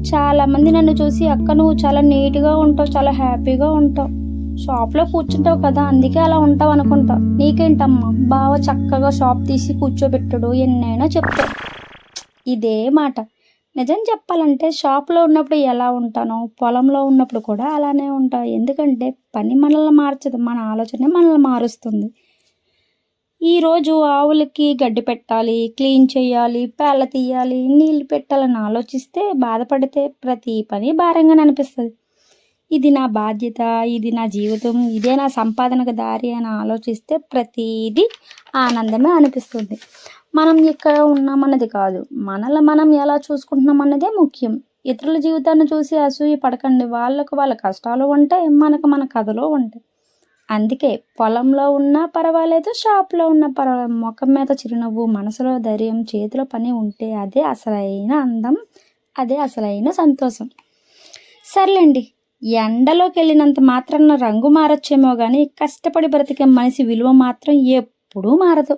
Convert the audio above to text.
చాలామంది నన్ను చూసి అక్క నువ్వు చాలా నీట్‌గా ఉంటావు, చాలా హ్యాపీగా ఉంటావు. షాప్‌లో కూర్చుంటావు కదా! అందుకే అలా ఉంటావు అనుకుంటా. నీకేంటమ్మా బావ చక్కగా షాప్ తీసి కూర్చోబెట్టాడు ఎన్నైనా చెప్తావు. ఇదే మాట. నిజం చెప్పాలంటే షాప్‌లో ఉన్నప్పుడు ఎలా ఉంటానో, పొలంలో ఉన్నప్పుడు కూడా అలానే ఉంటా. ఎందుకంటే పని మనల్ని మార్చదు. మన ఆలోచనే మనల్ని మారుస్తుంది. ఈరోజు ఆవులకి గడ్డి పెట్టాలి, క్లీన్ చేయాలి, పేళ్ళ తీయాలి, నీళ్లు పెట్టాలని ఆలోచిస్తే, బాధపడితే ప్రతి పని భారంగానే అనిపిస్తది. ఇది నా బాధ్యత, ఇది నా జీవితం, ఇదే నా సంపాదనకు దారి అని ఆలోచిస్తే ప్రతీదీ ఆనందమే అనిపిస్తుంది. మనం ఇక్కడ ఉన్నామన్నది కాదు, మనల్ని మనం ఎలా చూసుకుంటున్నాం అన్నదే ముఖ్యం. ఇతరుల జీవితాన్ని చూసి అసూయ పడకండి. వాళ్ళకు వాళ్ళ కష్టాలు ఉంటాయి, మనకు మన కథలు ఉంటాయి. అందుకే పొలంలో ఉన్నా పర్వాలేదు, షాప్‌లో ఉన్నా పర్వాలేదు. మొఖం మీద చిరునవ్వు, మనసులో ధైర్యం, చేతిలో పని ఉంటే అదే అసలైన అందం. అదే అసలైన సంతోషం. సర్లేండి. ఎండలోకెళ్ళినంత మాత్రాన రంగు మారొచ్చేమో గానీ, కష్టపడి బ్రతికే మనిషి విలువ మాత్రం ఎప్పుడూ మారదు.